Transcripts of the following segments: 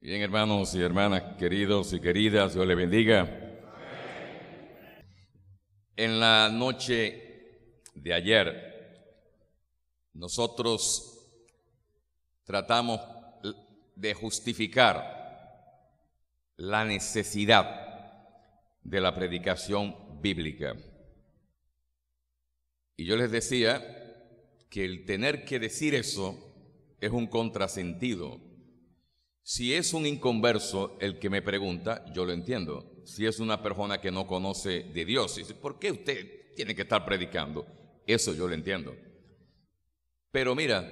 Bien, hermanos y hermanas, queridos y queridas, Dios les bendiga. En la noche de ayer, nosotros tratamos de justificar la necesidad de la predicación bíblica. Y yo les decía que el tener que decir eso es un contrasentido. Si es un inconverso el que me pregunta, yo lo entiendo. Si es una persona que no conoce de Dios, dice, ¿por qué usted tiene que estar predicando? Eso yo lo entiendo. Pero mira,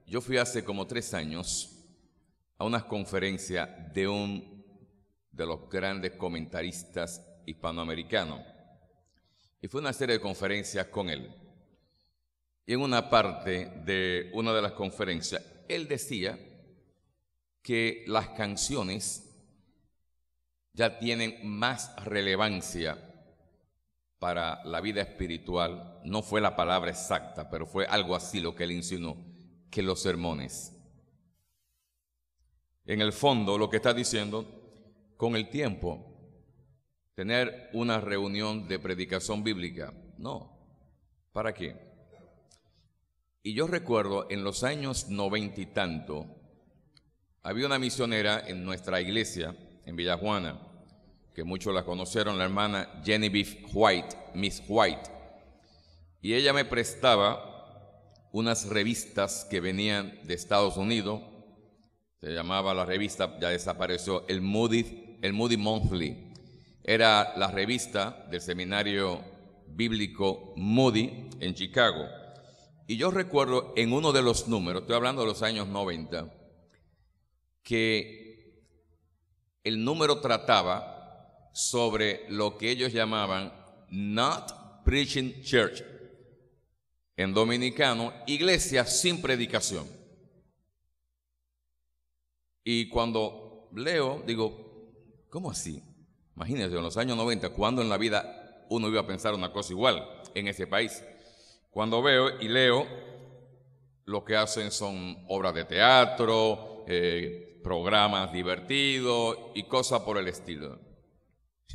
yo fui hace como 3 años a una conferencia de de los grandes comentaristas hispanoamericanos. Y fue una serie de conferencias con él. Y en una parte de una de las conferencias, él decía que las canciones ya tienen más relevancia para la vida espiritual. No fue la palabra exacta, pero fue algo así lo que él insinuó, que los sermones. En el fondo, lo que está diciendo, con el tiempo, tener una reunión de predicación bíblica, no. ¿Para qué? Y yo recuerdo en los años 90 y tanto, había una misionera en nuestra iglesia, en Villajuana, que muchos la conocieron, la hermana Genevieve White, Miss White. Y ella me prestaba unas revistas que venían de Estados Unidos. Se llamaba la revista, ya desapareció, el Moody Monthly. Era la revista del seminario bíblico Moody en Chicago. Y yo recuerdo en uno de los números, estoy hablando de los años 90, que el número trataba sobre lo que ellos llamaban Not Preaching Church, en dominicano, iglesia sin predicación. Y cuando leo, digo, ¿cómo así? Imagínense, en los años 90, ¿cuándo en la vida uno iba a pensar una cosa igual en ese país? Cuando veo y leo, lo que hacen son obras de teatro, programas divertidos y cosas por el estilo.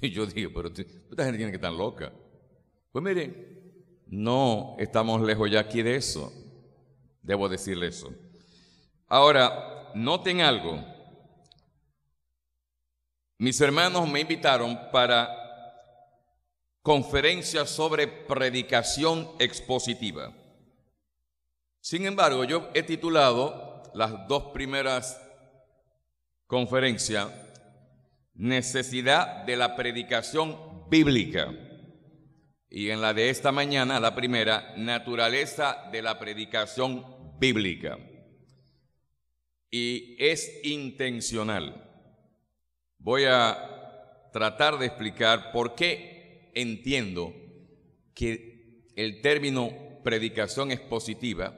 Y yo digo, pero esta gente tiene que estar loca. Pues miren, no estamos lejos ya aquí de eso. Debo decirle eso. Ahora, noten algo. Mis hermanos me invitaron para conferencias sobre predicación expositiva. Sin embargo, yo he titulado las 2 primeras conferencias Necesidad de la predicación bíblica. Y en la de esta mañana, la primera, Naturaleza de la predicación bíblica. Y es intencional. Voy a tratar de explicar por qué entiendo que el término predicación expositiva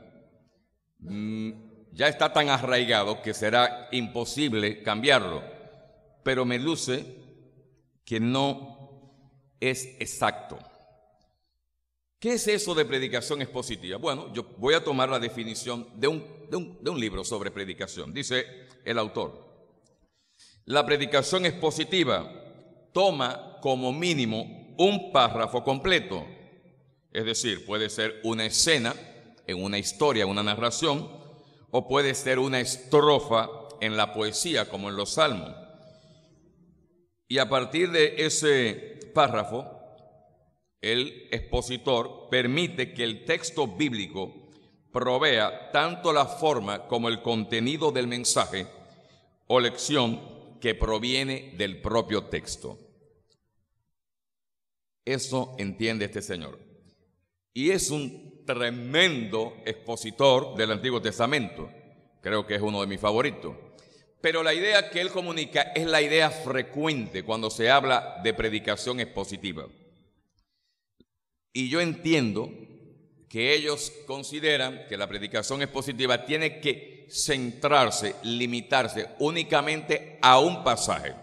ya está tan arraigado que será imposible cambiarlo, pero me luce que no es exacto. ¿Qué es eso de predicación expositiva? Bueno, yo voy a tomar la definición de un libro sobre predicación. Dice el autor: la predicación expositiva toma como mínimo un párrafo completo, es decir, puede ser una escena en una historia, una narración, o puede ser una estrofa en la poesía, como en los salmos. Y a partir de ese párrafo, el expositor permite que el texto bíblico provea tanto la forma como el contenido del mensaje o lección que proviene del propio texto. Eso entiende este señor. Y es un tremendo expositor del Antiguo Testamento. Creo que es uno de mis favoritos. Pero la idea que él comunica es la idea frecuente cuando se habla de predicación expositiva. Y yo entiendo que ellos consideran que la predicación expositiva tiene que centrarse, limitarse únicamente a un pasaje.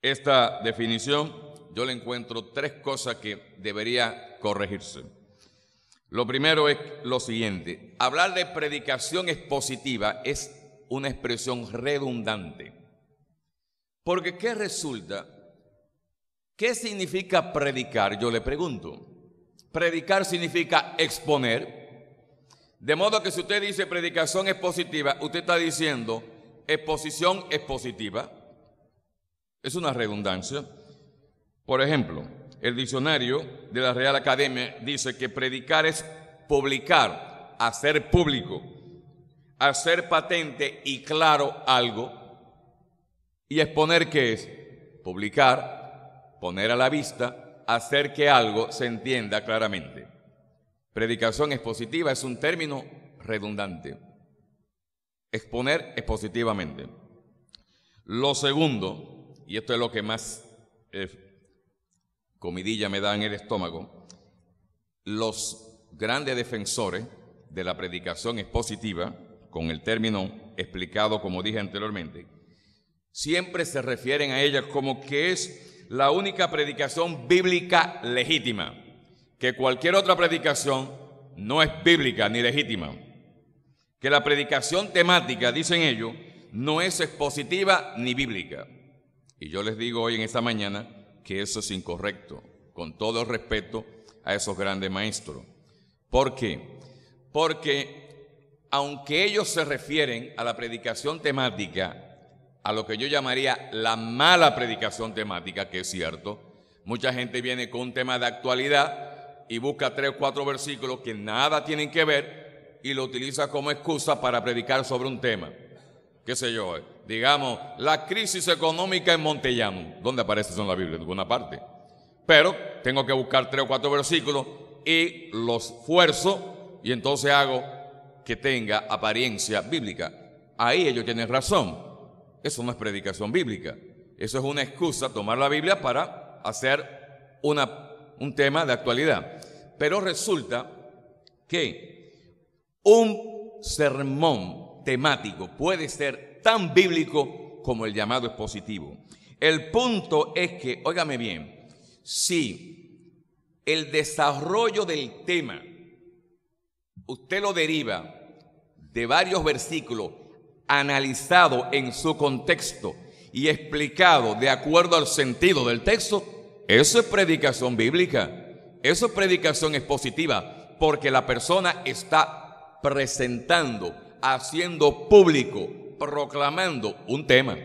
Esta definición yo le encuentro 3 cosas que debería corregirse. Lo primero es lo siguiente: hablar de predicación expositiva es una expresión redundante. Porque ¿qué resulta? ¿Qué significa predicar? Yo le pregunto. Predicar significa exponer. De modo que si usted dice predicación expositiva, usted está diciendo exposición expositiva. Es una redundancia. Por ejemplo, el diccionario de la Real Academia dice que predicar es publicar, hacer público, hacer patente y claro algo. Y exponer, ¿qué es? Publicar, poner a la vista, hacer que algo se entienda claramente. Predicación expositiva es un término redundante. Exponer expositivamente. Lo segundo, y esto es lo que más comidilla me da en el estómago, los grandes defensores de la predicación expositiva, con el término explicado como dije anteriormente, siempre se refieren a ella como que es la única predicación bíblica legítima, que cualquier otra predicación no es bíblica ni legítima, que la predicación temática, dicen ellos, no es expositiva ni bíblica. Y yo les digo hoy en esta mañana que eso es incorrecto, con todo el respeto a esos grandes maestros. ¿Por qué? Porque aunque ellos se refieren a la predicación temática, a lo que yo llamaría la mala predicación temática, que es cierto, mucha gente viene con un tema de actualidad y busca 3 o 4 versículos que nada tienen que ver y lo utiliza como excusa para predicar sobre un tema. ¿Qué sé yo? Digamos, la crisis económica en Montellano. ¿Dónde aparece eso en la Biblia? En ninguna parte. Pero tengo que buscar 3 o 4 versículos y los fuerzo y entonces hago que tenga apariencia bíblica. Ahí ellos tienen razón. Eso no es predicación bíblica. Eso es una excusa, tomar la Biblia para hacer un tema de actualidad. Pero resulta que un sermón temático puede ser tan bíblico como el llamado expositivo. El punto es que, óigame bien, si el desarrollo del tema usted lo deriva de varios versículos analizado en su contexto y explicado de acuerdo al sentido del texto, eso es predicación bíblica, eso es predicación expositiva, porque la persona está presentando, haciendo público, proclamando un tema.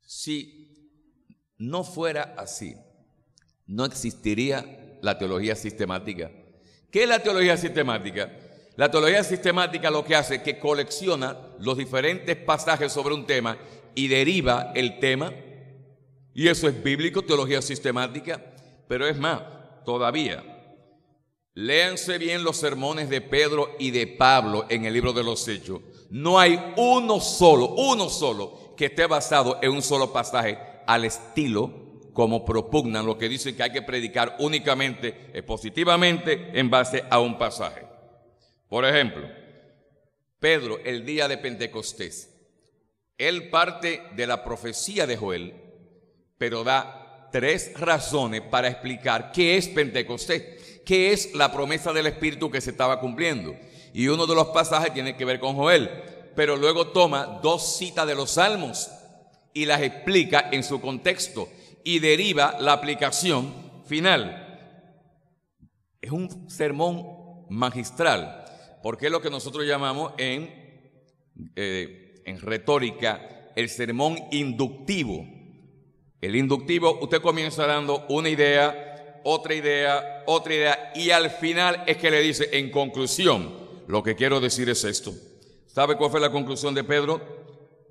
Si no fuera así, no existiría la teología sistemática. ¿Qué es la teología sistemática? La teología sistemática lo que hace es que colecciona los diferentes pasajes sobre un tema y deriva el tema, y eso es bíblico, teología sistemática. Pero es más, todavía, léanse bien los sermones de Pedro y de Pablo en el libro de los Hechos. No hay uno solo que esté basado en un solo pasaje al estilo como propugnan lo que dicen que hay que predicar únicamente, expositivamente, en base a un pasaje. Por ejemplo, Pedro, el día de Pentecostés, él parte de la profecía de Joel, pero da 3 razones para explicar qué es Pentecostés, qué es la promesa del Espíritu que se estaba cumpliendo. Y uno de los pasajes tiene que ver con Joel, pero luego toma 2 citas de los Salmos y las explica en su contexto y deriva la aplicación final. Es un sermón magistral, porque es lo que nosotros llamamos en retórica el sermón inductivo. El inductivo, usted comienza dando una idea, otra idea, y al final es que le dice, en conclusión, lo que quiero decir es esto. ¿Sabe cuál fue la conclusión de Pedro?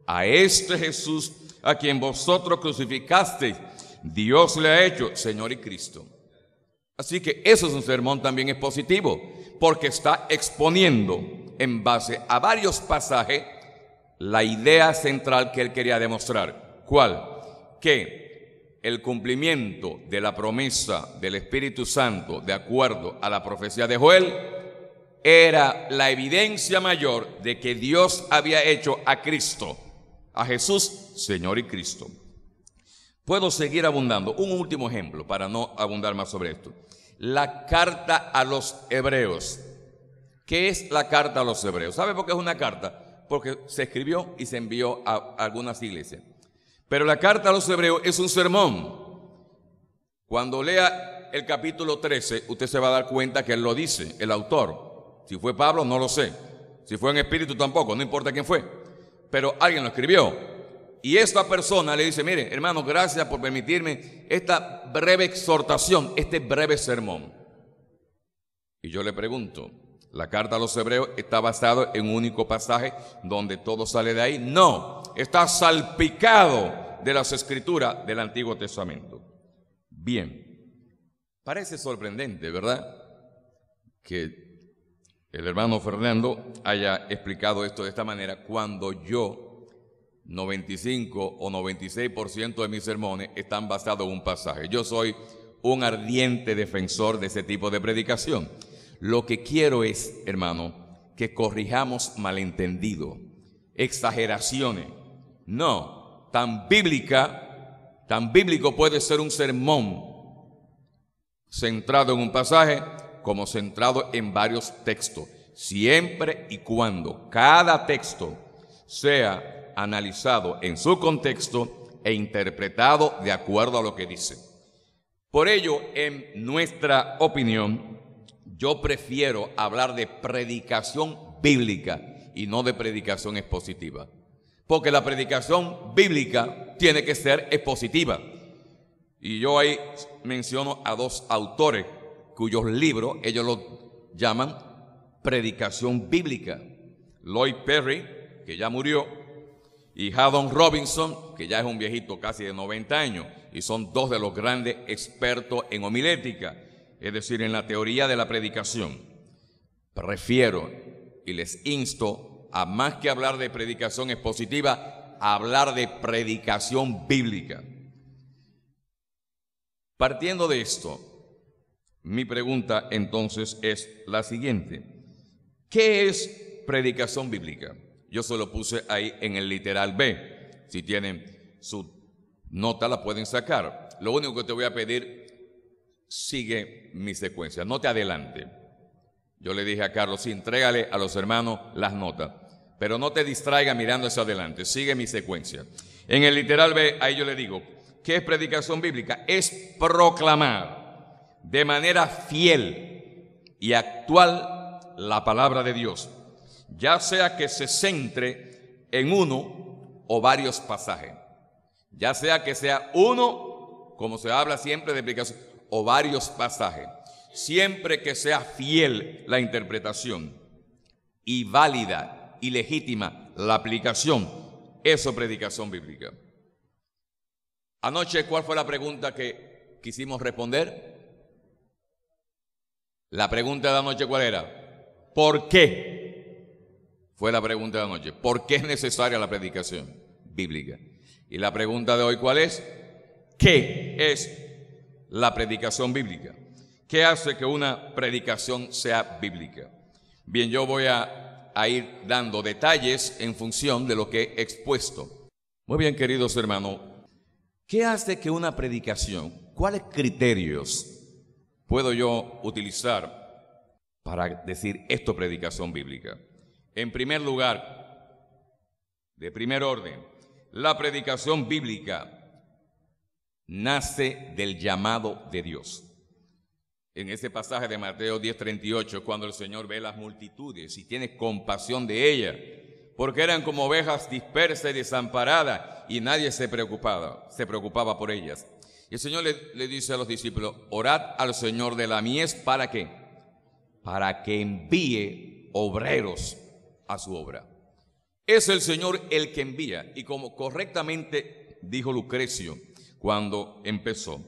A este Jesús, a quien vosotros crucificasteis, Dios le ha hecho Señor y Cristo. Así que eso es un sermón también expositivo, porque está exponiendo en base a varios pasajes la idea central que él quería demostrar. ¿Cuál? Que el cumplimiento de la promesa del Espíritu Santo, de acuerdo a la profecía de Joel, era la evidencia mayor de que Dios había hecho a Cristo, a Jesús, Señor y Cristo. Puedo seguir abundando. Un último ejemplo para no abundar más sobre esto. La carta a los hebreos. ¿Qué es la carta a los hebreos? ¿Sabe por qué es una carta? porque se escribió y se envió a algunas iglesias. Pero la carta a los hebreos es un sermón. Cuando lea el capítulo 13, usted se va a dar cuenta que él lo dice, el autor. Si fue Pablo, no lo sé. Si fue en espíritu, tampoco, no importa quién fue. Pero alguien lo escribió. Y esta persona le dice, mire, hermano, gracias por permitirme esta breve exhortación, este breve sermón. Y yo le pregunto, ¿la carta a los hebreos está basada en un único pasaje donde todo sale de ahí? No, está salpicado de las escrituras del Antiguo Testamento. Bien, parece sorprendente, ¿verdad?, que el hermano Fernando haya explicado esto de esta manera cuando yo, 95 o 96% de mis sermones están basados en un pasaje. Yo soy un ardiente defensor de ese tipo de predicación. Lo que quiero es, hermano, que corrijamos malentendidos, exageraciones. No, tan bíblico puede ser un sermón centrado en un pasaje como centrado en varios textos, siempre y cuando cada texto sea analizado en su contexto e interpretado de acuerdo a lo que dice. Por ello, en nuestra opinión, yo prefiero hablar de predicación bíblica y no de predicación expositiva, porque la predicación bíblica tiene que ser expositiva. Y yo ahí menciono a dos autores cuyos libros ellos lo llaman predicación bíblica: Lloyd Perry, que ya murió, y Haddon Robinson, que ya es un viejito casi de 90 años, y son dos de los grandes expertos en homilética, es decir, en la teoría de la predicación. Prefiero y les insto a, más que hablar de predicación expositiva, a hablar de predicación bíblica. Partiendo de esto, mi pregunta entonces es la siguiente: ¿qué es predicación bíblica? Yo se lo puse ahí en el literal B. Si tienen su nota la pueden sacar. Lo único que te voy a pedir, sigue mi secuencia, no te adelante. Yo le dije a Carlos, sí, entrégale a los hermanos las notas, pero no te distraiga mirando hacia adelante, sigue mi secuencia. En el literal B, ahí yo le digo, ¿qué es predicación bíblica? Es proclamar de manera fiel y actual la palabra de Dios, ya sea que se centre en uno o varios pasajes, ya sea que sea uno, como se habla siempre de predicación, o varios pasajes, siempre que sea fiel la interpretación y válida y legítima la aplicación, eso es predicación bíblica. Anoche, ¿cuál fue la pregunta que quisimos responder? La pregunta de anoche, ¿cuál era? ¿Por qué? Fue la pregunta de anoche. ¿Por qué es necesaria la predicación bíblica? Y la pregunta de hoy, ¿cuál es? ¿Qué es la predicación bíblica? ¿Qué hace que una predicación sea bíblica? Bien, yo voy a ir dando detalles en función de lo que he expuesto. Muy bien, queridos hermanos, ¿qué hace que una predicación, cuáles criterios puedo yo utilizar para decir esto predicación bíblica? En primer lugar, de primer orden, la predicación bíblica nace del llamado de Dios. En ese pasaje de Mateo 10:38, cuando el Señor ve las multitudes y tiene compasión de ellas, porque eran como ovejas dispersas y desamparadas, y nadie se preocupaba por ellas. Y el Señor le dice a los discípulos, orad al Señor de la mies, ¿para qué? Para que envíe obreros a su obra. Es el Señor el que envía, y como correctamente dijo Lucrecio cuando empezó,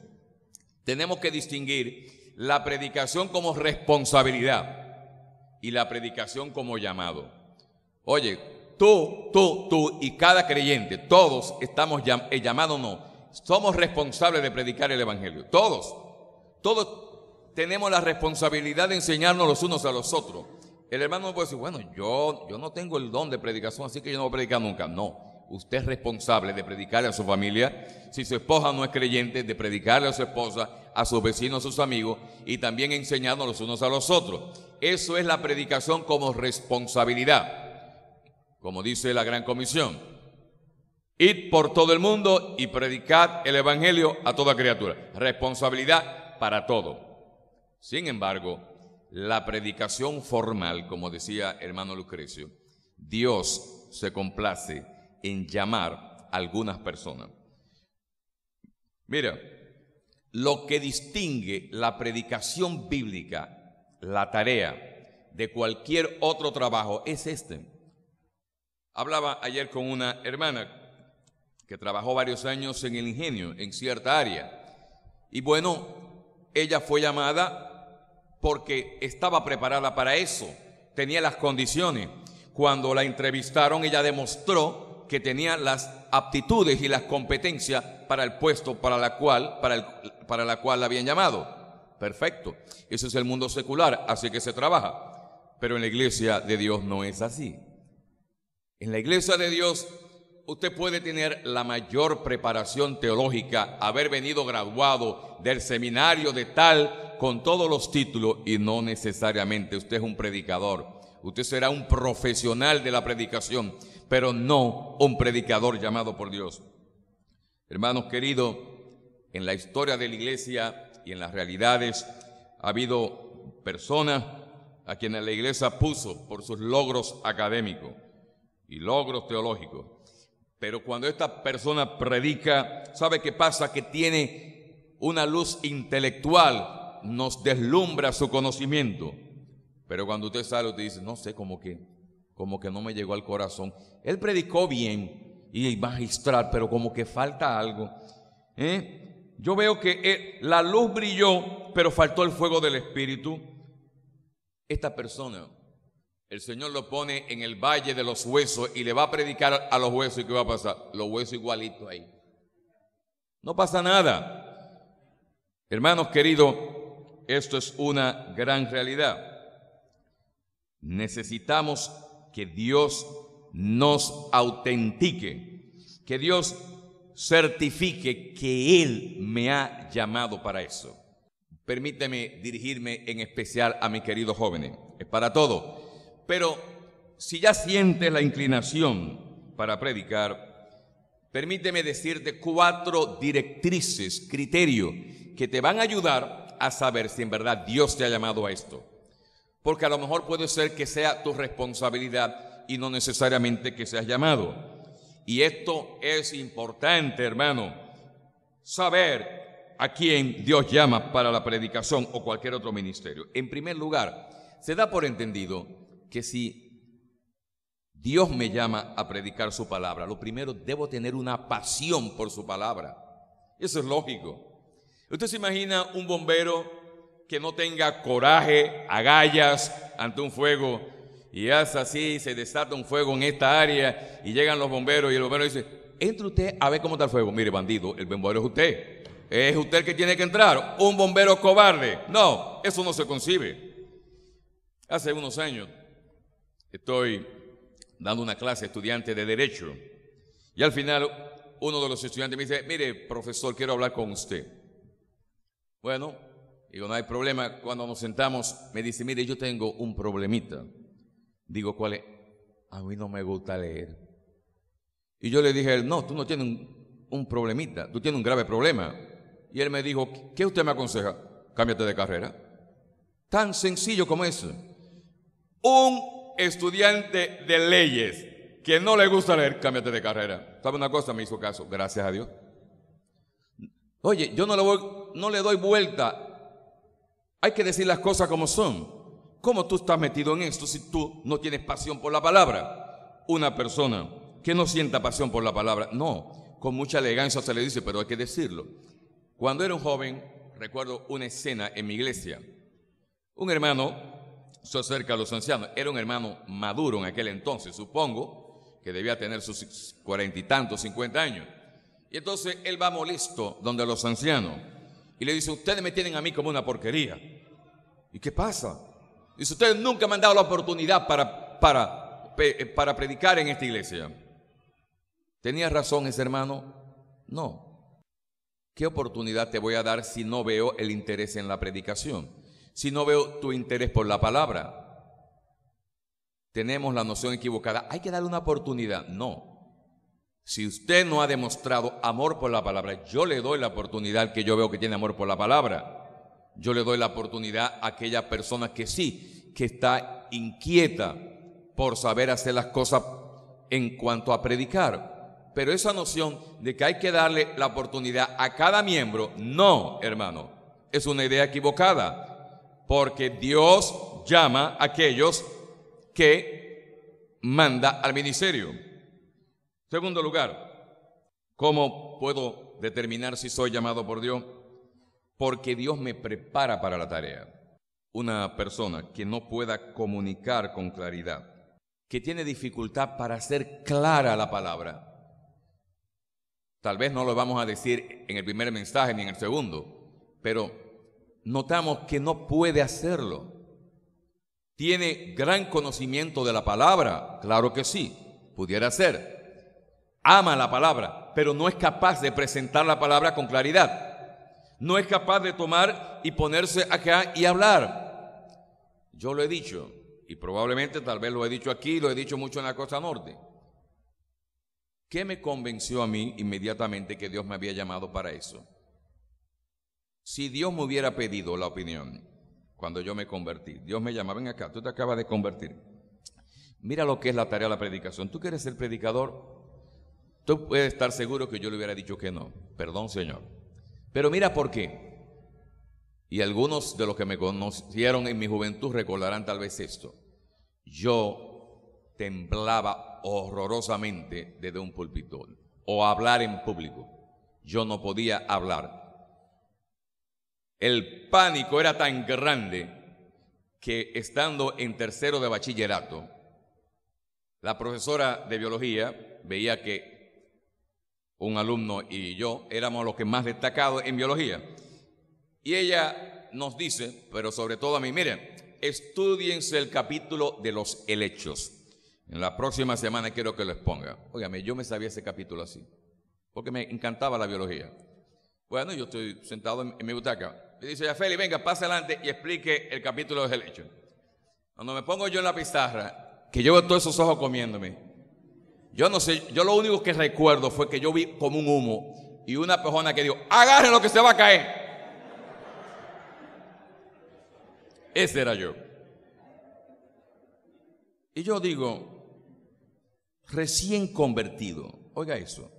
tenemos que distinguir la predicación como responsabilidad y la predicación como llamado. Oye, tú y cada creyente, todos estamos llamados, no, somos responsables de predicar el evangelio. Todos tenemos la responsabilidad de enseñarnos los unos a los otros. El hermano no puede decir, bueno, yo no tengo el don de predicación, así que yo no voy a predicar nunca. No, usted es responsable de predicarle a su familia. Si su esposa no es creyente, de predicarle a su esposa, a sus vecinos, a sus amigos, y también enseñarnos los unos a los otros. Eso es la predicación como responsabilidad. como dice la Gran Comisión. Id por todo el mundo y predicad el evangelio a toda criatura. Responsabilidad para todo. Sin embargo, la predicación formal, como decía hermano Lucrecio, Dios se complace en llamar a algunas personas. Mira, lo que distingue la predicación bíblica, la tarea de cualquier otro trabajo, es este. Hablaba ayer con una hermana que trabajó varios años en el ingenio, en cierta área. Y bueno, ella fue llamada porque estaba preparada para eso, tenía las condiciones. Cuando la entrevistaron, ella demostró que tenía las aptitudes y las competencias para el puesto para la cual la habían llamado. Perfecto, ese es el mundo secular, así que se trabaja. Pero en la iglesia de Dios no es así. En la iglesia de Dios usted puede tener la mayor preparación teológica, haber venido graduado del seminario de tal, con todos los títulos, y no necesariamente usted es un predicador. Usted será un profesional de la predicación, pero no un predicador llamado por Dios. Hermanos queridos, en la historia de la iglesia y en las realidades ha habido personas a quienes la iglesia puso por sus logros académicos y logros teológicos. Pero cuando esta persona predica, ¿sabe qué pasa? Que tiene una luz intelectual, nos deslumbra su conocimiento. Pero cuando usted sale, usted dice, no sé, como que no me llegó al corazón. Él predicó bien y magistral, pero como que falta algo. Yo veo que la luz brilló, pero faltó el fuego del Espíritu. Esta persona, el Señor lo pone en el valle de los huesos y le va a predicar a los huesos. ¿Y qué va a pasar? Los huesos igualitos ahí. No pasa nada. Hermanos queridos, esto es una gran realidad. Necesitamos que Dios nos autentique, que Dios certifique que Él me ha llamado para eso. Permíteme dirigirme en especial a mis queridos jóvenes. Es para todo. Pero si ya sientes la inclinación para predicar, permíteme decirte 4 directrices, criterios que te van a ayudar a saber si en verdad Dios te ha llamado a esto. Porque a lo mejor puede ser que sea tu responsabilidad y no necesariamente que seas llamado. Y esto es importante, hermano, saber a quién Dios llama para la predicación o cualquier otro ministerio. En primer lugar, se da por entendido que si Dios me llama a predicar su palabra, lo primero, debo tener una pasión por su palabra. Eso es lógico. Usted se imagina un bombero que no tenga coraje, agallas ante un fuego, y hace así, se desata un fuego en esta área, y llegan los bomberos, y el bombero dice, entre usted a ver cómo está el fuego. Mire, bandido, el bombero es usted el que tiene que entrar. Un bombero cobarde, no, eso no se concibe. Hace unos años estoy dando una clase a estudiantes de Derecho, y al final uno de los estudiantes me dice, mire, profesor, quiero hablar con usted. Bueno, digo, no hay problema. Cuando nos sentamos, me dice, mire, yo tengo un problemita. Digo, ¿cuál es? A mí no me gusta leer. Y yo le dije a él, no, tú no tienes un problemita, tú tienes un grave problema. Y él me dijo, ¿qué usted me aconseja? Cámbiate de carrera. Tan sencillo como eso. Un estudiante de leyes que no le gusta leer, cámbiate de carrera. ¿Sabe una cosa? Me hizo caso, gracias a Dios. Oye, yo no le doy vuelta. Hay que decir las cosas como son. ¿Cómo tú estás metido en esto si tú no tienes pasión por la palabra? Una persona que no sienta pasión por la palabra, no, con mucha elegancia se le dice, pero hay que decirlo. Cuando era un joven, recuerdo una escena en mi iglesia. Un hermano se acerca a los ancianos. Era un hermano maduro en aquel entonces, supongo que debía tener sus 40 y tantos, 50 años. Y entonces él va molesto donde los ancianos y le dice, ustedes me tienen a mí como una porquería. ¿Y qué pasa? Dice, ustedes nunca me han dado la oportunidad para predicar en esta iglesia. ¿Tenía razón ese hermano? No. ¿Qué oportunidad te voy a dar si no veo el interés en la predicación? Si no veo tu interés por la palabra. tenemos la noción equivocada. Hay que darle una oportunidad. No. Si usted no ha demostrado amor por la palabra, yo le doy la oportunidad al que yo veo que tiene amor por la palabra. Yo le doy la oportunidad a aquella persona que sí, que está inquieta por saber hacer las cosas en cuanto a predicar. Pero esa noción de que hay que darle la oportunidad a cada miembro, no, hermano, es una idea equivocada, porque Dios llama a aquellos que manda al ministerio. Segundo lugar, ¿cómo puedo determinar si soy llamado por Dios? Porque Dios me prepara para la tarea. Una persona que no pueda comunicar con claridad, que tiene dificultad para hacer clara la palabra, tal vez no lo vamos a decir en el primer mensaje ni en el segundo, pero notamos que no puede hacerlo. ¿Tiene gran conocimiento de la palabra? Claro que sí, pudiera ser. Ama la palabra, pero no es capaz de presentar la palabra con claridad. No es capaz de tomar y ponerse acá y hablar. Yo lo he dicho, y probablemente tal vez lo he dicho aquí, lo he dicho mucho en la costa norte. ¿Qué me convenció a mí inmediatamente que Dios me había llamado para eso? Si Dios me hubiera pedido la opinión cuando yo me convertí, Dios me llama, ven acá, tú te acabas de convertir. Mira lo que es la tarea de la predicación. ¿Tú quieres ser predicador? Tú puedes estar seguro que yo le hubiera dicho que no. Perdón, Señor. Pero mira por qué. Y algunos de los que me conocieron en mi juventud recordarán tal vez esto. Yo temblaba horrorosamente desde un púlpito o hablar en público. Yo no podía hablar. El pánico era tan grande que estando en tercero de bachillerato, la profesora de biología veía que un alumno y yo éramos los que más destacados en biología. Y ella nos dice, pero sobre todo a mí, miren, estúdiense el capítulo de los helechos. En la próxima semana quiero que lo exponga. Óigame, yo me sabía ese capítulo así, porque me encantaba la biología. Bueno, yo estoy sentado en mi butaca. Y dice, ya Feli, venga, pase adelante y explique el capítulo de los helechos. Cuando me pongo yo en la pizarra, que yo veo todos esos ojos comiéndome, yo no sé, yo lo único que recuerdo fue que yo vi como un humo y una persona que dijo, agarren lo que se va a caer. Ese era yo. Y yo digo, recién convertido, oiga eso,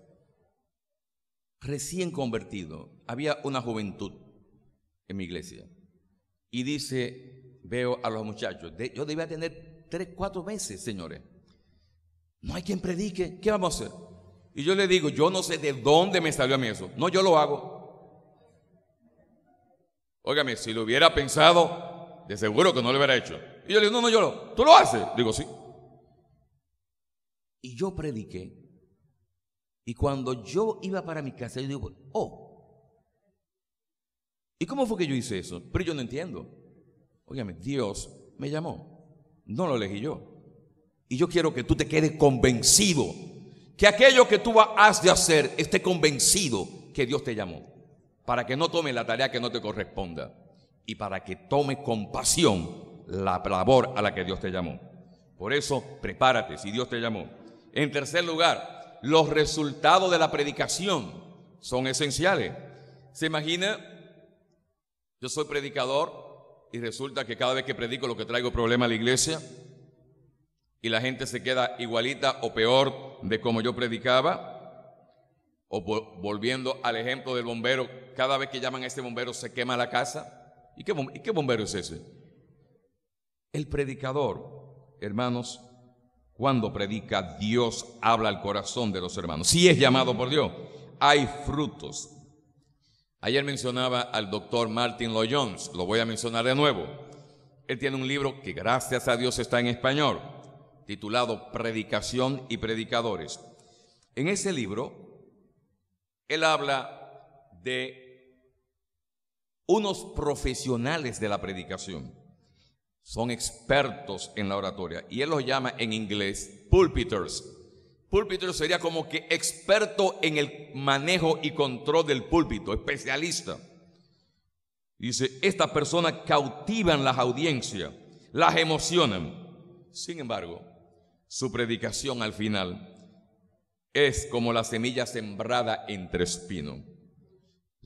recién convertido, había una juventud en mi iglesia y dice, veo a los muchachos, yo debía tener 3, 4 meses, señores. No hay quien predique, ¿qué vamos a hacer? Y yo le digo, yo no sé de dónde me salió a mí eso. No, yo lo hago. Óigame, si lo hubiera pensado, de seguro que no lo hubiera hecho. Y yo le digo, no, ¿tú lo haces? Digo, sí. Y yo prediqué. Y cuando yo iba para mi casa, yo digo, ¿y cómo fue que yo hice eso? Pero yo no entiendo. Óigame, Dios me llamó. No lo elegí yo. Y yo quiero que tú te quedes convencido, que aquello que tú has de hacer, esté convencido que Dios te llamó, para que no tome la tarea que no te corresponda y para que tome con pasión la labor a la que Dios te llamó. Por eso, prepárate si Dios te llamó. En tercer lugar, los resultados de la predicación son esenciales. ¿Se imagina? Yo soy predicador y resulta que cada vez que predico lo que traigo problema a la iglesia. Y la gente se queda igualita o peor de como yo predicaba. O volviendo al ejemplo del bombero, cada vez que llaman a este bombero se quema la casa. ¿Y qué bombero es ese? El predicador, hermanos, cuando predica, Dios habla al corazón de los hermanos. Si es llamado por Dios, hay frutos. Ayer mencionaba al doctor Martin Lloyd-Jones, lo voy a mencionar de nuevo. Él tiene un libro que gracias a Dios está en español, titulado Predicación y Predicadores. En ese libro, él habla de unos profesionales de la predicación. Son expertos en la oratoria y él los llama en inglés pulpiters. Pulpiter sería como que experto en el manejo y control del púlpito, especialista. Dice, estas personas cautivan las audiencias, las emocionan, Sin embargo, su predicación al final es como la semilla sembrada entre espinos.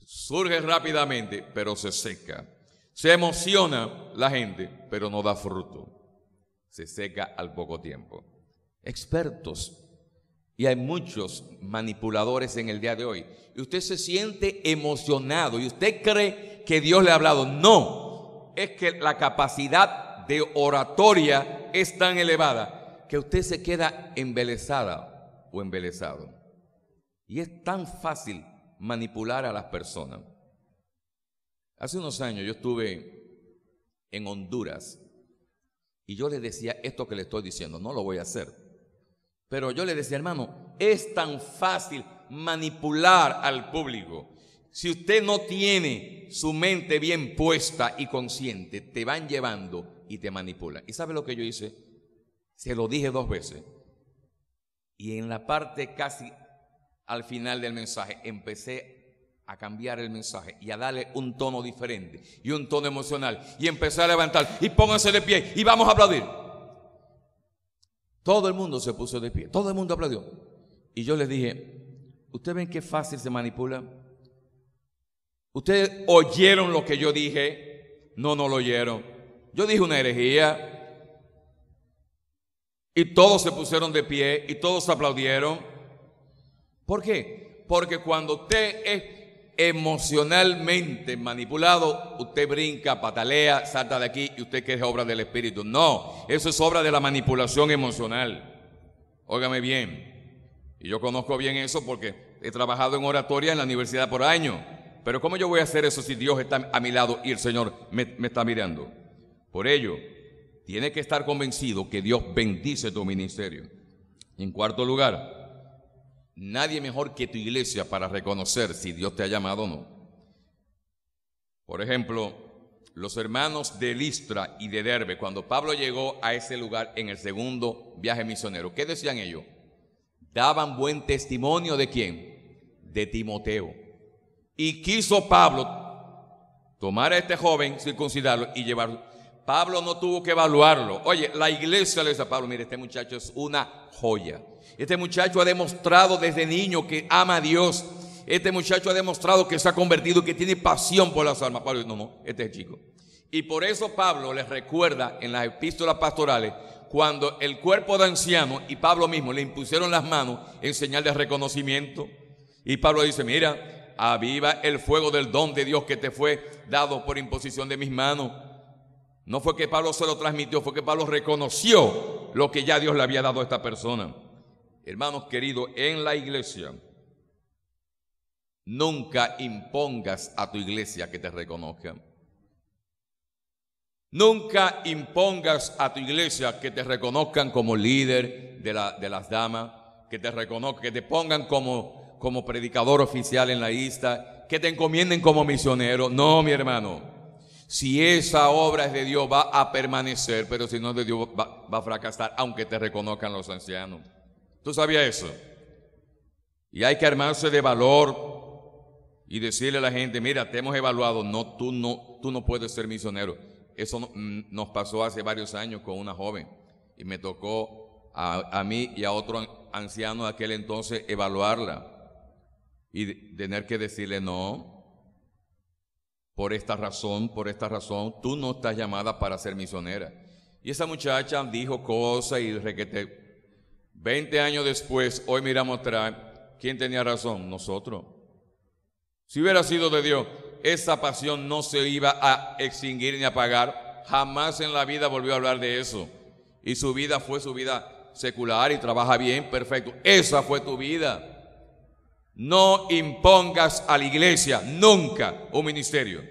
Surge rápidamente, pero se seca. Se emociona la gente, pero no da fruto. Se seca al poco tiempo. Expertos. Y hay muchos manipuladores en el día de hoy. Y usted se siente emocionado y usted cree que Dios le ha hablado. No, es que la capacidad de oratoria es tan elevada que usted se queda embelesada o embelesado. Y es tan fácil manipular a las personas. Hace unos años yo estuve en Honduras y yo le decía esto que le estoy diciendo, no lo voy a hacer. Pero yo le decía, hermano, es tan fácil manipular al público. Si usted no tiene su mente bien puesta y consciente, te van llevando y te manipulan. ¿Y sabe lo que yo hice? Se lo dije 2 veces. Y en la parte casi al final del mensaje, empecé a cambiar el mensaje y a darle un tono diferente y un tono emocional. Y empecé a levantar y pónganse de pie y vamos a aplaudir. Todo el mundo se puso de pie, todo el mundo aplaudió. Y yo les dije, ¿ustedes ven qué fácil se manipula? ¿Ustedes oyeron lo que yo dije? No, no lo oyeron. Yo dije una herejía. Y todos se pusieron de pie y todos aplaudieron. ¿Por qué? Porque cuando usted es emocionalmente manipulado, usted brinca, patalea, salta de aquí y usted cree que es obra del Espíritu. No, eso es obra de la manipulación emocional. Óigame bien. Y yo conozco bien eso porque he trabajado en oratoria en la universidad por años. Pero ¿cómo yo voy a hacer eso si Dios está a mi lado y el Señor me está mirando? Por ello, tiene que estar convencido que Dios bendice tu ministerio. En cuarto lugar, nadie mejor que tu iglesia para reconocer si Dios te ha llamado o no. Por ejemplo, los hermanos de Listra y de Derbe, cuando Pablo llegó a ese lugar en el segundo viaje misionero, ¿qué decían ellos? Daban buen testimonio ¿de quién? De Timoteo. Y quiso Pablo tomar a este joven, circuncidarlo y llevarlo. Pablo no tuvo que evaluarlo. Oye, la iglesia le dice a Pablo, mire, este muchacho es una joya. Este muchacho ha demostrado desde niño que ama a Dios. Este muchacho ha demostrado que se ha convertido, que tiene pasión por las almas. Pablo dice, no, este es el chico. Y por eso Pablo les recuerda en las epístolas pastorales, cuando el cuerpo de ancianos y Pablo mismo le impusieron las manos en señal de reconocimiento. Y Pablo dice, mira, aviva el fuego del don de Dios que te fue dado por imposición de mis manos. No fue que Pablo se lo transmitió, fue que Pablo reconoció lo que ya Dios le había dado a esta persona. Hermanos queridos, en la iglesia, nunca impongas a tu iglesia que te reconozca. Nunca impongas a tu iglesia que te reconozcan como líder de las damas, que te reconozcan, que te pongan como predicador oficial en la lista, que te encomienden como misionero. No, mi hermano. Si esa obra es de Dios, va a permanecer, pero si no es de Dios, va a fracasar, aunque te reconozcan los ancianos. ¿Tú sabías eso? Y hay que armarse de valor y decirle a la gente, mira, te hemos evaluado, tú no puedes ser misionero. Eso nos pasó hace varios años con una joven y me tocó a mí y a otro anciano de aquel entonces evaluarla y tener que decirle no. Por esta razón, tú no estás llamada para ser misionera. Y esa muchacha dijo cosas y requete. 20 años después, hoy miramos atrás, ¿quién tenía razón? Nosotros. Si hubiera sido de Dios, esa pasión no se iba a extinguir ni a apagar. Jamás en la vida volvió a hablar de eso. Y su vida fue su vida secular y trabaja bien, perfecto. Esa fue tu vida. No impongas a la iglesia nunca un ministerio.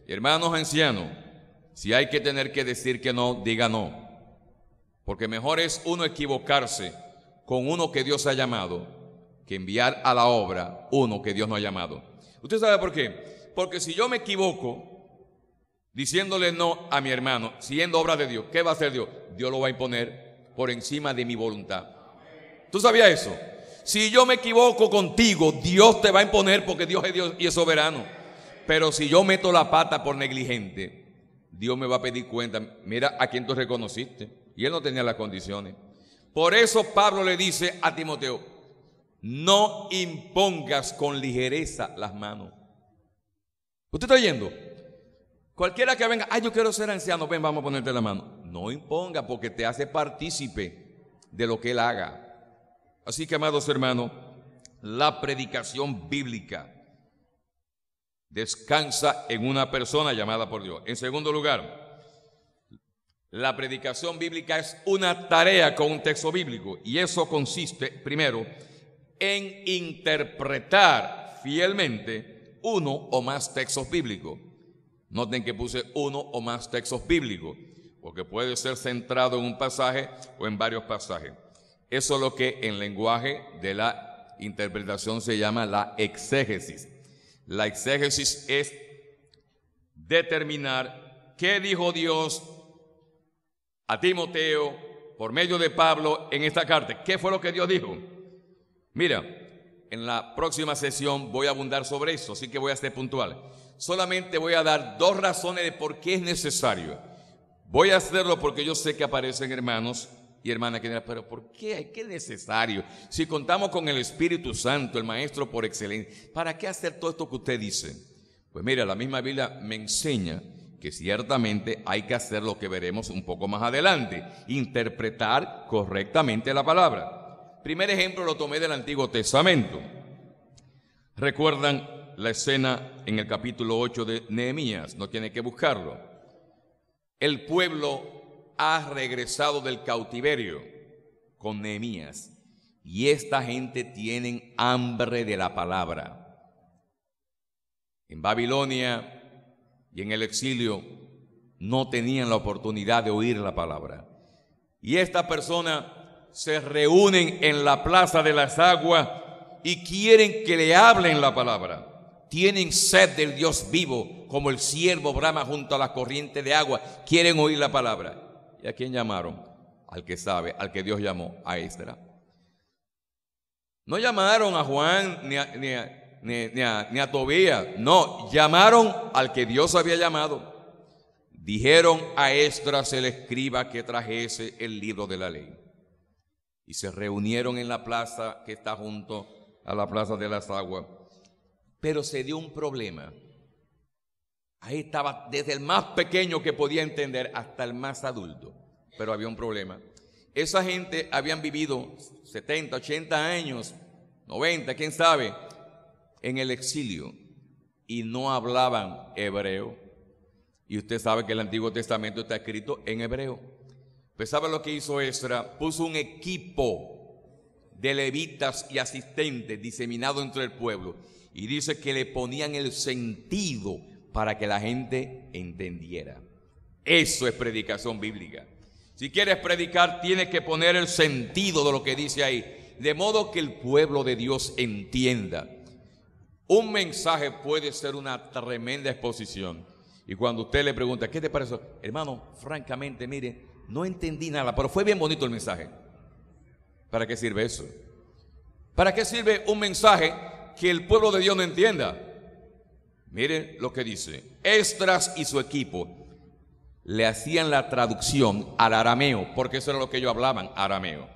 Hermanos ancianos, si hay que tener que decir que no, diga no. Porque mejor es uno equivocarse con uno que Dios ha llamado que enviar a la obra uno que Dios no ha llamado. ¿Usted sabe por qué? Porque si yo me equivoco diciéndole no a mi hermano, siendo obra de Dios, ¿qué va a hacer Dios? Dios lo va a imponer por encima de mi voluntad. ¿Tú sabías eso? Si yo me equivoco contigo, Dios te va a imponer porque Dios es Dios y es soberano. Pero si yo meto la pata por negligente, Dios me va a pedir cuenta. Mira a quién tú reconociste y él no tenía las condiciones. Por eso Pablo le dice a Timoteo: no impongas con ligereza las manos. ¿Usted está oyendo? Cualquiera que venga, yo quiero ser anciano, ven, vamos a ponerte la mano. No imponga, porque te hace partícipe de lo que él haga. Así que, amados hermanos, la predicación bíblica descansa en una persona llamada por Dios. En segundo lugar, la predicación bíblica es una tarea con un texto bíblico, y eso consiste, primero, en interpretar fielmente uno o más textos bíblicos. Noten que puse uno o más textos bíblicos, porque puede ser centrado en un pasaje o en varios pasajes. Eso es lo que en lenguaje de la interpretación se llama la exégesis. La exégesis es determinar qué dijo Dios a Timoteo por medio de Pablo en esta carta. ¿Qué fue lo que Dios dijo? Mira, en la próxima sesión voy a abundar sobre eso, así que voy a ser puntual. Solamente voy a dar dos razones de por qué es necesario. Voy a hacerlo porque yo sé que aparecen hermanos y hermanas que dirán: pero ¿por qué? ¿Qué es necesario? Si contamos con el Espíritu Santo, el Maestro por excelencia, ¿para qué hacer todo esto que usted dice? Pues mira, la misma Biblia me enseña que ciertamente hay que hacer lo que veremos un poco más adelante: interpretar correctamente la palabra. Primer ejemplo lo tomé del Antiguo Testamento. ¿Recuerdan la escena en el capítulo 8 de Nehemías? No tiene que buscarlo. El pueblo ha regresado del cautiverio con Nehemías, y esta gente tienen hambre de la palabra. En Babilonia y en el exilio no tenían la oportunidad de oír la palabra, y esta persona se reúnen en la plaza de las aguas y quieren que le hablen la palabra. Tienen sed del Dios vivo, como el ciervo brama junto a la corriente de agua. Quieren oír la palabra. ¿Y a quién llamaron? Al que sabe, al que Dios llamó, a Esdras. No llamaron a Juan ni a Tobías. No, llamaron al que Dios había llamado. Dijeron a Esdras el escriba que trajese el libro de la ley. Y se reunieron en la plaza que está junto a la plaza de las aguas. Pero se dio un problema. Ahí estaba desde el más pequeño que podía entender hasta el más adulto. Pero había un problema. Esa gente habían vivido 70, 80 años, 90, quién sabe, en el exilio, y no hablaban hebreo. Y usted sabe que el Antiguo Testamento está escrito en hebreo. Pues ¿sabe lo que hizo Esdras? Puso un equipo de levitas y asistentes diseminado entre el pueblo, y dice que le ponían el sentido para que la gente entendiera. Eso es predicación bíblica. Si quieres predicar, tienes que poner el sentido de lo que dice ahí, de modo que el pueblo de Dios entienda. Un mensaje puede ser una tremenda exposición, y cuando usted le pregunta: ¿qué te pareció? Hermano, francamente, mire, no entendí nada, pero fue bien bonito el mensaje. ¿Para qué sirve eso? ¿Para qué sirve un mensaje que el pueblo de Dios no entienda? Miren lo que dice. Esdras y su equipo le hacían la traducción al arameo, porque eso era lo que ellos hablaban, arameo.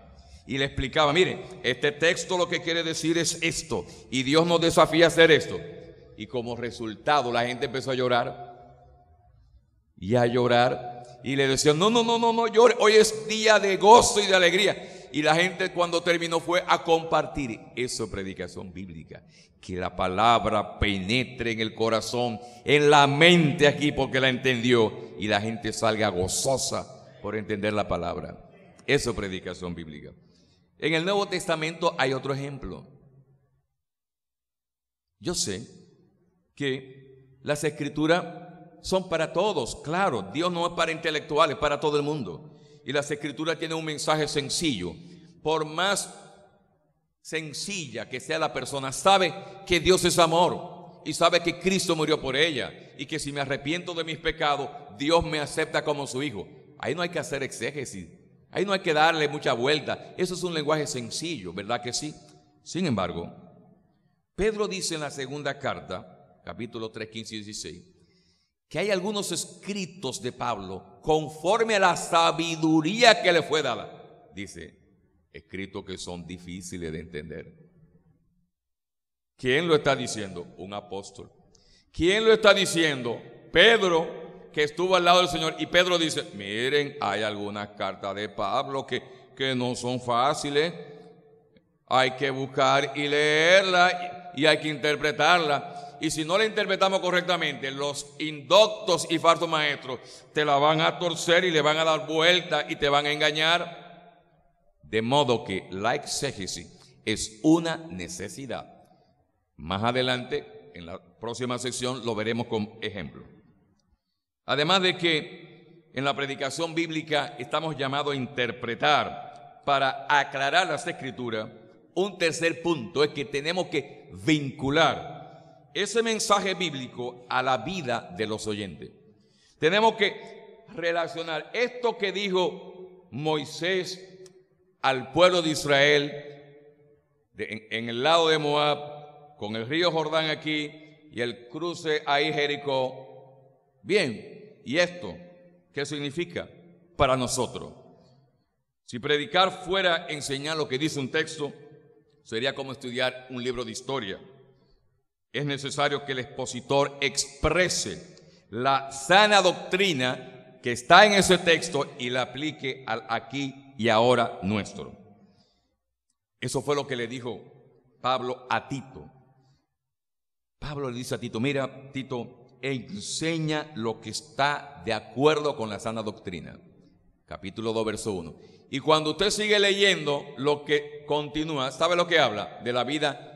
Y le explicaba: mire, este texto lo que quiere decir es esto, y Dios nos desafía a hacer esto. Y como resultado la gente empezó a llorar y a llorar, y le decían: no llore, hoy es día de gozo y de alegría. Y la gente, cuando terminó, fue a compartir. Eso es predicación bíblica, que la palabra penetre en el corazón, en la mente aquí, porque la entendió, y la gente salga gozosa por entender la palabra. Eso es predicación bíblica. En el Nuevo Testamento hay otro ejemplo. Yo sé que las Escrituras son para todos, claro. Dios no es para intelectuales, es para todo el mundo. Y las Escrituras tienen un mensaje sencillo. Por más sencilla que sea la persona, sabe que Dios es amor, y sabe que Cristo murió por ella, y que si me arrepiento de mis pecados, Dios me acepta como su hijo. Ahí no hay que hacer exégesis, ahí no hay que darle mucha vuelta. Eso es un lenguaje sencillo, ¿verdad que sí? Sin embargo, Pedro dice en la segunda carta, capítulo 3, 15 y 16, que hay algunos escritos de Pablo conforme a la sabiduría que le fue dada. Dice, escritos que son difíciles de entender. ¿Quién lo está diciendo? Un apóstol. ¿Quién lo está diciendo? Pedro, que estuvo al lado del Señor. Y Pedro dice, miren, hay algunas cartas de Pablo que no son fáciles. Hay que buscar y leerla y hay que interpretarla. Y si no la interpretamos correctamente, los indoctos y falsos maestros te la van a torcer y le van a dar vuelta y te van a engañar. De modo que la exégesis es una necesidad. Más adelante, en la próxima sección, lo veremos con ejemplo. Además de que en la predicación bíblica estamos llamados a interpretar para aclarar las Escrituras, un tercer punto es que tenemos que vincular ese mensaje bíblico a la vida de los oyentes. Tenemos que relacionar esto que dijo Moisés al pueblo de Israel en el lado de Moab, con el río Jordán aquí y el cruce ahí Jericó. Bien, ¿y esto qué significa para nosotros? Si predicar fuera enseñar lo que dice un texto, sería como estudiar un libro de historia. Es necesario que el expositor exprese la sana doctrina que está en ese texto y la aplique al aquí y ahora nuestro. Eso fue lo que le dijo Pablo a Tito. Pablo le dice a Tito, mira, Tito, enseña lo que está de acuerdo con la sana doctrina. Capítulo 2, verso 1. Y cuando usted sigue leyendo lo que continúa, ¿sabe lo que habla? De la vida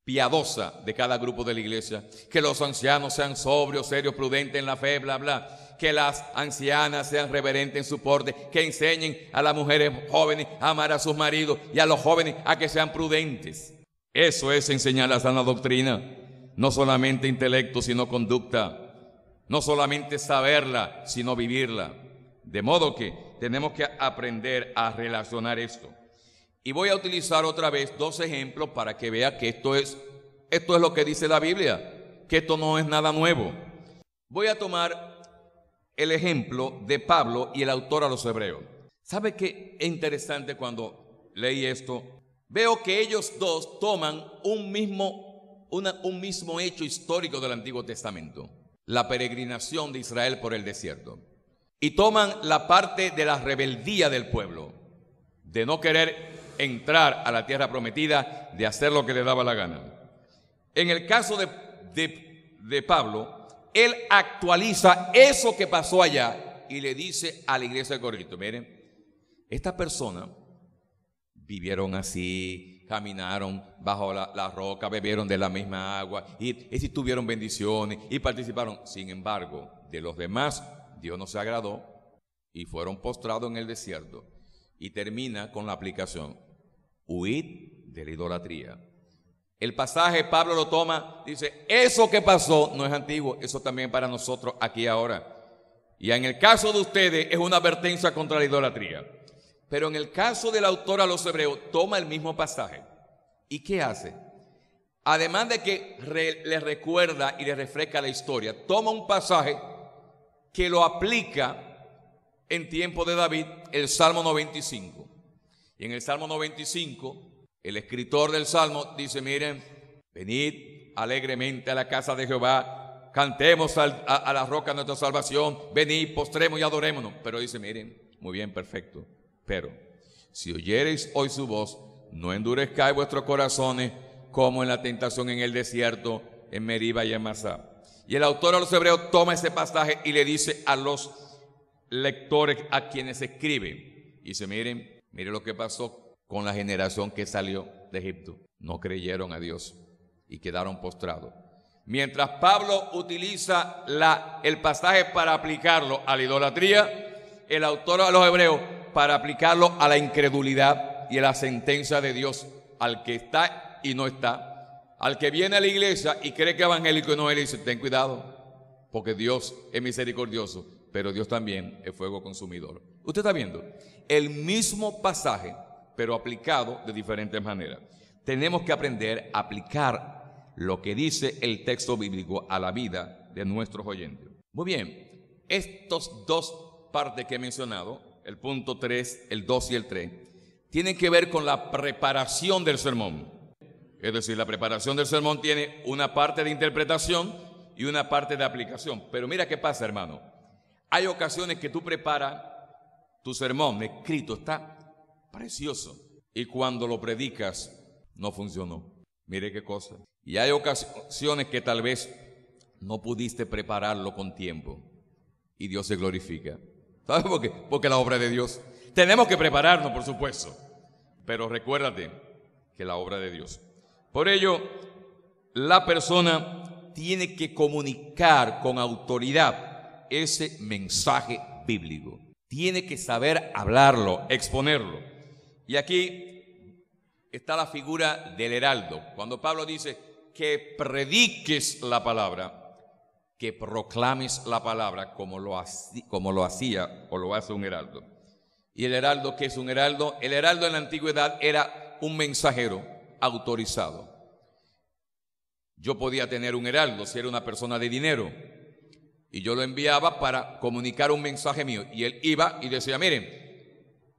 piadosa de cada grupo de la iglesia. Que los ancianos sean sobrios, serios, prudentes en la fe, bla, bla. Que las ancianas sean reverentes en su porte. Que enseñen a las mujeres jóvenes a amar a sus maridos y a los jóvenes a que sean prudentes. Eso es enseñar la sana doctrina. No solamente intelecto, sino conducta. No solamente saberla, sino vivirla. De modo que tenemos que aprender a relacionar esto. Y voy a utilizar otra vez dos ejemplos para que vea que esto es lo que dice la Biblia, que esto no es nada nuevo. Voy a tomar el ejemplo de Pablo y el autor a los Hebreos. ¿Sabe qué es interesante cuando leí esto? Veo que ellos dos toman un mismo hecho histórico del Antiguo Testamento, la peregrinación de Israel por el desierto, y toman la parte de la rebeldía del pueblo, de no querer entrar a la tierra prometida, de hacer lo que le daba la gana. En el caso de Pablo, él actualiza eso que pasó allá y le dice a la iglesia de Corinto, miren, estas personas vivieron así, caminaron bajo la roca, bebieron de la misma agua y tuvieron bendiciones y participaron. Sin embargo, de los demás, Dios no se agradó y fueron postrados en el desierto. Y termina con la aplicación: huid de la idolatría. El pasaje Pablo lo toma, dice, eso que pasó no es antiguo, eso también para nosotros aquí ahora. Y en el caso de ustedes es una advertencia contra la idolatría. Pero en el caso del autor a los Hebreos toma el mismo pasaje. ¿Y qué hace? Además de que le recuerda y le refresca la historia, toma un pasaje que lo aplica en tiempo de David, el Salmo 95. Y en el Salmo 95, el escritor del Salmo dice, miren, venid alegremente a la casa de Jehová, cantemos a la roca de nuestra salvación, venid, postremos y adorémonos. Pero dice, miren, muy bien, perfecto, pero si oyereis hoy su voz, no endurezcáis vuestros corazones como en la tentación en el desierto, en Meriba y en Masá. Y el autor a los Hebreos toma ese pasaje y le dice a los lectores a quienes escribe, dice, miren lo que pasó con la generación que salió de Egipto. No creyeron a Dios y quedaron postrados. Mientras Pablo utiliza el pasaje para aplicarlo a la idolatría, el autor a los Hebreos para aplicarlo a la incredulidad y a la sentencia de Dios al que está y no está. Al que viene a la iglesia y cree que es evangélico y no, él dice, ten cuidado, porque Dios es misericordioso, pero Dios también es fuego consumidor. Usted está viendo el mismo pasaje, pero aplicado de diferentes maneras. Tenemos que aprender a aplicar lo que dice el texto bíblico a la vida de nuestros oyentes. Muy bien, estos dos partes que he mencionado, el punto 3, el 2 y el 3, tienen que ver con la preparación del sermón. Es decir, la preparación del sermón tiene una parte de interpretación y una parte de aplicación. Pero mira qué pasa, hermano. Hay ocasiones que tú preparas tu sermón escrito, está precioso, y cuando lo predicas no funcionó. Mire qué cosa. Y hay ocasiones que tal vez no pudiste prepararlo con tiempo y Dios se glorifica. ¿Sabes por qué? Porque la obra de Dios. Tenemos que prepararnos, por supuesto, pero recuérdate que la obra de Dios. Por ello, la persona tiene que comunicar con autoridad ese mensaje bíblico. Tiene que saber hablarlo, exponerlo. Y aquí está la figura del heraldo. Cuando Pablo dice que prediques la palabra, que proclames la palabra como lo hacía o lo hace un heraldo. ¿Y el heraldo qué es un heraldo? El heraldo en la antigüedad era un mensajero autorizado. Yo podía tener un heraldo si era una persona de dinero y yo lo enviaba para comunicar un mensaje mío, y él iba y decía: miren,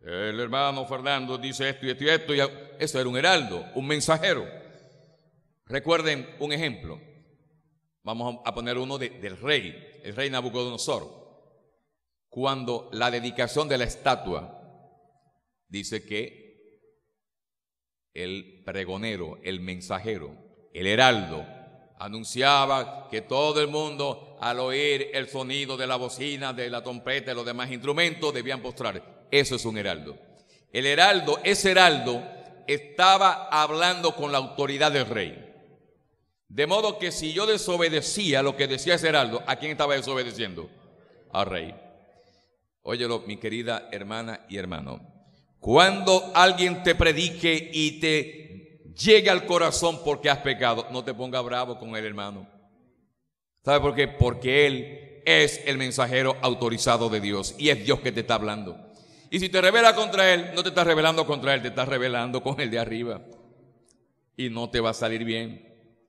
el hermano Fernando dice esto y esto y esto, y eso era un heraldo, un mensajero. Recuerden un ejemplo. Vamos a poner uno del rey, el rey Nabucodonosor. Cuando la dedicación de la estatua, dice que el pregonero, el mensajero, el heraldo, anunciaba que todo el mundo, al oír el sonido de la bocina, de la trompeta y los demás instrumentos, debían postrar. Eso es un heraldo. El heraldo, ese heraldo, estaba hablando con la autoridad del rey. De modo que si yo desobedecía lo que decía ese heraldo, ¿a quién estaba desobedeciendo? Al rey. Óyelo, mi querida hermana y hermano. Cuando alguien te predique y te llegue al corazón porque has pecado, no te pongas bravo con el hermano. ¿Sabe por qué? Porque él es el mensajero autorizado de Dios y es Dios que te está hablando. Y si te revela contra él, no te estás rebelando contra él, te estás rebelando con el de arriba. Y no te va a salir bien.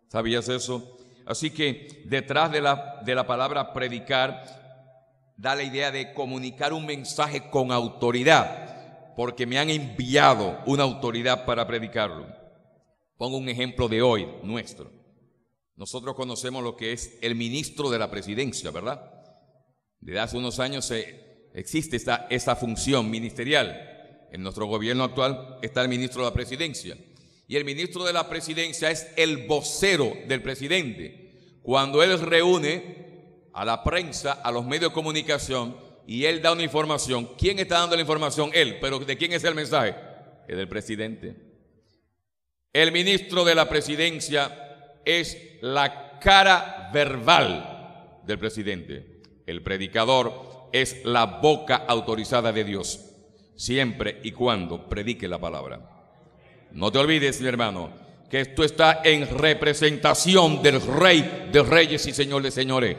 ¿Sabías eso? Así que detrás de la palabra predicar da la idea de comunicar un mensaje con autoridad, porque me han enviado una autoridad para predicarlo. Pongo un ejemplo de hoy, nuestro. Nosotros conocemos lo que es el ministro de la presidencia, ¿verdad? Desde hace unos años existe esa función ministerial. En nuestro gobierno actual está el ministro de la presidencia. Y el ministro de la presidencia es el vocero del presidente. Cuando él reúne a la prensa, a los medios de comunicación, y él da una información, ¿quién está dando la información? Él. ¿Pero de quién es el mensaje? Es del presidente. El ministro de la presidencia es la cara verbal del presidente. El predicador es la boca autorizada de Dios, siempre y cuando predique la palabra. No te olvides, mi hermano, que esto está en representación del Rey de Reyes y Señor de Señores.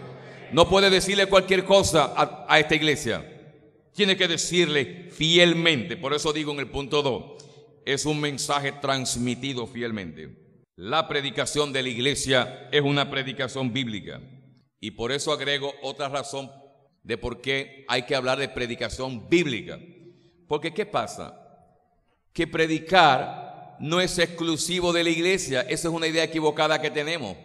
No puede decirle cualquier cosa a esta iglesia. Tiene que decirle fielmente. Por eso digo en el punto 2, es un mensaje transmitido fielmente. La predicación de la iglesia es una predicación bíblica. Y por eso agrego otra razón de por qué hay que hablar de predicación bíblica. Porque ¿qué pasa? Que predicar no es exclusivo de la iglesia. Esa es una idea equivocada que tenemos.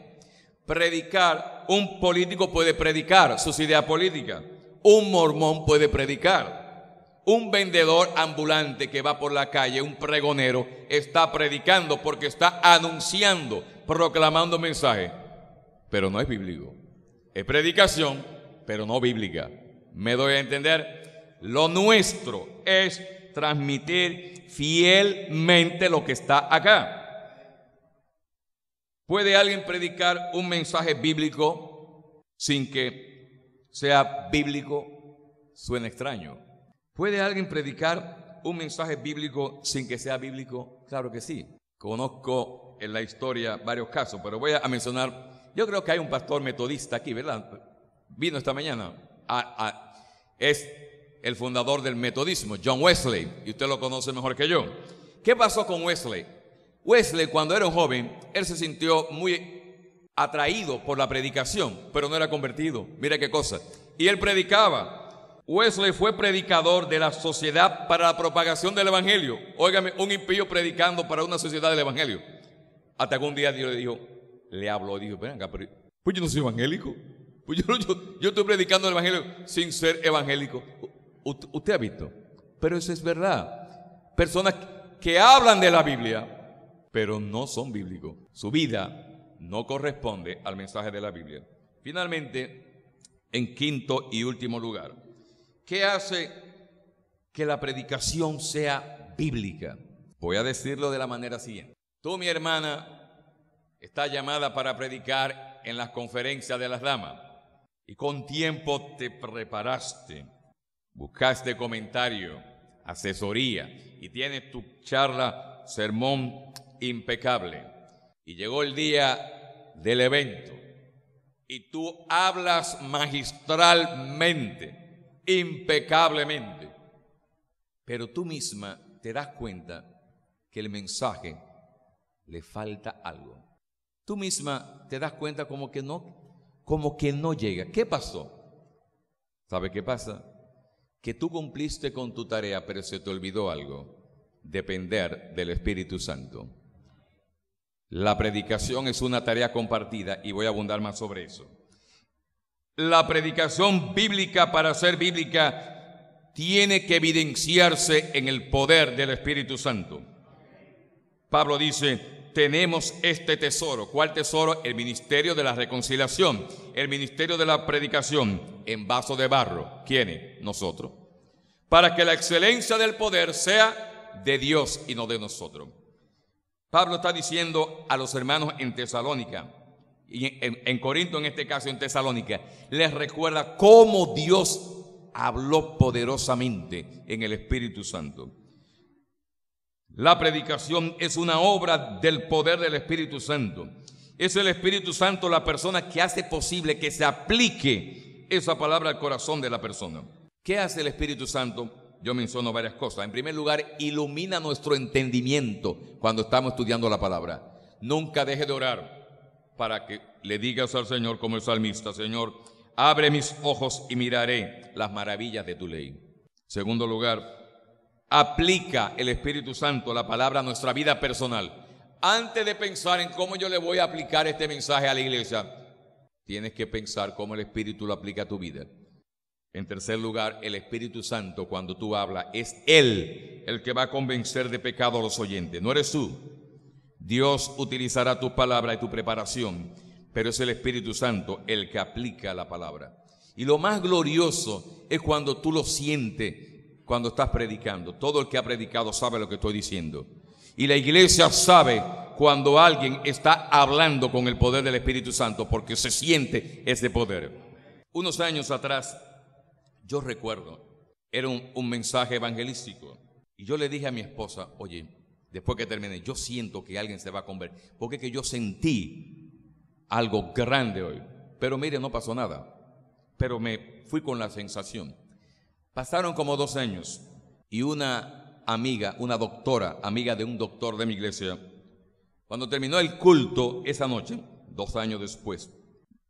Predicar, un político puede predicar sus ideas políticas. Un mormón puede predicar. Un vendedor ambulante que va por la calle, un pregonero, está predicando porque está anunciando, proclamando mensaje. Pero no es bíblico. Es predicación, pero no bíblica. ¿Me doy a entender? Lo nuestro es transmitir fielmente lo que está acá. ¿Puede alguien predicar un mensaje bíblico sin que sea bíblico? Suena extraño. ¿Puede alguien predicar un mensaje bíblico sin que sea bíblico? Claro que sí. Conozco en la historia varios casos, pero voy a mencionar. Yo creo que hay un pastor metodista aquí, ¿verdad? Vino esta mañana. Es el fundador del metodismo, John Wesley, y usted lo conoce mejor que yo. ¿Qué pasó con Wesley? Wesley, cuando era un joven, él se sintió muy atraído por la predicación, pero no era convertido. Mira qué cosa. Y él predicaba. Wesley fue predicador de la Sociedad para la Propagación del Evangelio. Óigame, un impío predicando para una sociedad del Evangelio. Hasta que un día Dios le dijo, le habló, dijo, ven acá, pero pues yo no soy evangélico. Pues yo estoy predicando el Evangelio sin ser evangélico. Usted ha visto. Pero eso es verdad. Personas que hablan de la Biblia, pero no son bíblicos. Su vida no corresponde al mensaje de la Biblia. Finalmente, en quinto y último lugar, ¿qué hace que la predicación sea bíblica? Voy a decirlo de la manera siguiente. Tú, mi hermana, estás llamada para predicar en las conferencias de las damas y con tiempo te preparaste, buscaste comentario, asesoría y tienes tu charla, sermón impecable. Y llegó el día del evento y tú hablas magistralmente, impecablemente, pero tú misma te das cuenta que el mensaje le falta algo. Tú misma te das cuenta como que no llega. ¿Qué pasó? ¿Sabe qué pasa? Que tú cumpliste con tu tarea, pero se te olvidó algo: depender del Espíritu Santo. La predicación es una tarea compartida y voy a abundar más sobre eso. La predicación bíblica, para ser bíblica, tiene que evidenciarse en el poder del Espíritu Santo. Pablo dice, tenemos este tesoro. ¿Cuál tesoro? El ministerio de la reconciliación, el ministerio de la predicación en vaso de barro. ¿Quiénes? Nosotros. Para que la excelencia del poder sea de Dios y no de nosotros. Pablo está diciendo a los hermanos en Tesalónica, y en Corinto, en este caso en Tesalónica, les recuerda cómo Dios habló poderosamente en el Espíritu Santo. La predicación es una obra del poder del Espíritu Santo. Es el Espíritu Santo la persona que hace posible que se aplique esa palabra al corazón de la persona. ¿Qué hace el Espíritu Santo? Yo menciono varias cosas. En primer lugar, ilumina nuestro entendimiento cuando estamos estudiando la palabra. Nunca deje de orar para que le digas al Señor como el salmista: Señor, abre mis ojos y miraré las maravillas de tu ley. Segundo lugar, aplica el Espíritu Santo la palabra a nuestra vida personal. Antes de pensar en cómo yo le voy a aplicar este mensaje a la iglesia, tienes que pensar cómo el Espíritu lo aplica a tu vida. En tercer lugar, el Espíritu Santo, cuando tú hablas, es Él el que va a convencer de pecado a los oyentes. No eres tú. Dios utilizará tu palabra y tu preparación, pero es el Espíritu Santo el que aplica la palabra. Y lo más glorioso es cuando tú lo sientes cuando estás predicando. Todo el que ha predicado sabe lo que estoy diciendo. Y la iglesia sabe cuando alguien está hablando con el poder del Espíritu Santo, porque se siente ese poder. Unos años atrás, yo recuerdo, era un mensaje evangelístico. Y yo le dije a mi esposa, oye, después que terminé, yo siento que alguien se va a convertir, porque es que yo sentí algo grande hoy. Pero mire, no pasó nada. Pero me fui con la sensación. Pasaron como 2 años y una amiga, una doctora, amiga de un doctor de mi iglesia, cuando terminó el culto esa noche, 2 años después,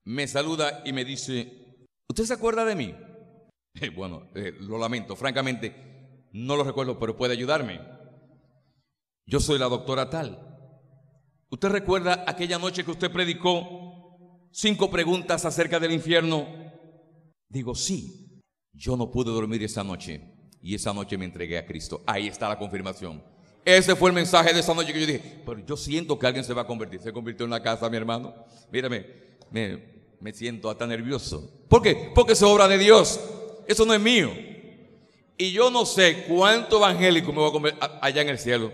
me saluda y me dice, ¿usted se acuerda de mí? Bueno, lo lamento, francamente no lo recuerdo, pero puede ayudarme. Yo soy la doctora tal. ¿Usted recuerda aquella noche que usted predicó 5 preguntas acerca del infierno? Digo, sí. Yo no pude dormir esa noche y esa noche me entregué a Cristo. Ahí está la confirmación. Ese fue el mensaje de esa noche que yo dije, pero yo siento que alguien se va a convertir. Se convirtió en la casa, mi hermano. Mírame, me siento hasta nervioso. ¿Por qué? Porque es obra de Dios. Eso no es mío. Y yo no sé cuánto evangélico me voy a convertir allá en el cielo.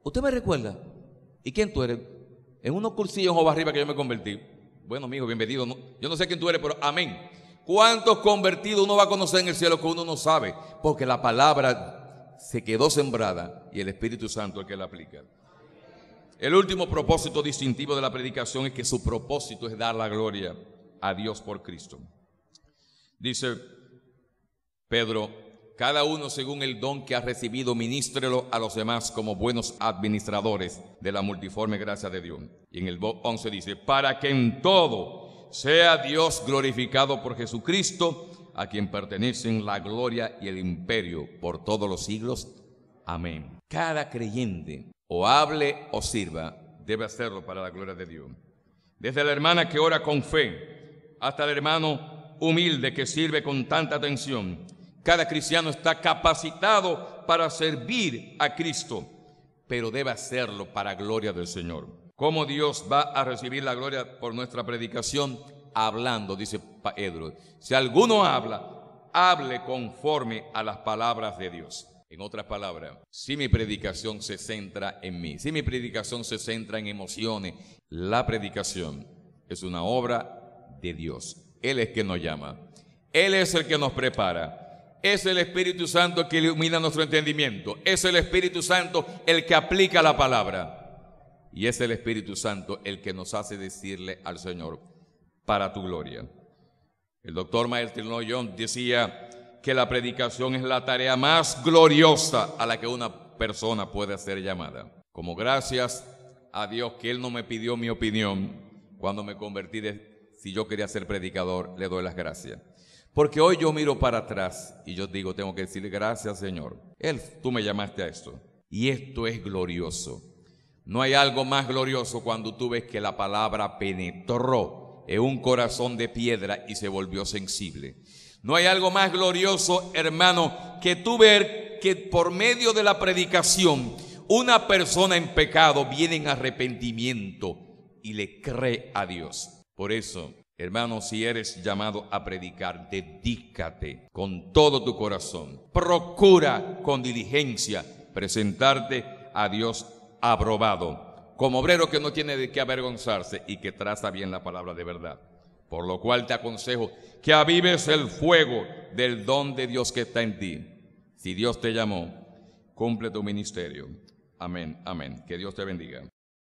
¿Usted me recuerda? ¿Y quién tú eres? En unos cursillos en arriba que yo me convertí. Bueno, mijo, bienvenido. No, yo no sé quién tú eres, pero amén. ¿Cuántos convertidos uno va a conocer en el cielo que uno no sabe? Porque la palabra se quedó sembrada y el Espíritu Santo es el que la aplica. El último propósito distintivo de la predicación es que su propósito es dar la gloria a Dios por Cristo. Dice Pedro Cada uno según el don que ha recibido, ministrelo a los demás como buenos administradores de la multiforme gracia de Dios. Y en el 11 dice, para que en todo sea Dios glorificado por Jesucristo, a quien pertenecen la gloria y el imperio por todos los siglos. Amén. Cada creyente, o hable o sirva, debe hacerlo para la gloria de Dios. Desde la hermana que ora con fe hasta el hermano humilde que sirve con tanta atención, cada cristiano está capacitado para servir a Cristo, pero debe hacerlo para gloria del Señor. ¿Cómo Dios va a recibir la gloria por nuestra predicación? Hablando, dice Pedro. Si alguno habla, hable conforme a las palabras de Dios. En otras palabras, si mi predicación se centra en mí, si mi predicación se centra en emociones, la predicación es una obra de Dios. Él es quien nos llama, Él es el que nos prepara, es el Espíritu Santo el que ilumina nuestro entendimiento, es el Espíritu Santo el que aplica la palabra y es el Espíritu Santo el que nos hace decirle al Señor, para tu gloria. El doctor Martin Lloyd-Jones decía que la predicación es la tarea más gloriosa a la que una persona puede ser llamada. Como gracias a Dios que Él no me pidió mi opinión cuando me convertí si yo quería ser predicador, le doy las gracias. Porque hoy yo miro para atrás y yo digo, tengo que decirle gracias, Señor. Tú me llamaste a esto. Y esto es glorioso. No hay algo más glorioso cuando tú ves que la palabra penetró en un corazón de piedra y se volvió sensible. No hay algo más glorioso, hermano, que tú ver que por medio de la predicación una persona en pecado viene en arrepentimiento y le cree a Dios. Por eso, hermano, si eres llamado a predicar, dedícate con todo tu corazón. Procura con diligencia presentarte a Dios aprobado, como obrero que no tiene de qué avergonzarse y que traza bien la palabra de verdad. Por lo cual te aconsejo que avives el fuego del don de Dios que está en ti. Si Dios te llamó, cumple tu ministerio. Amén, amén. Que Dios te bendiga.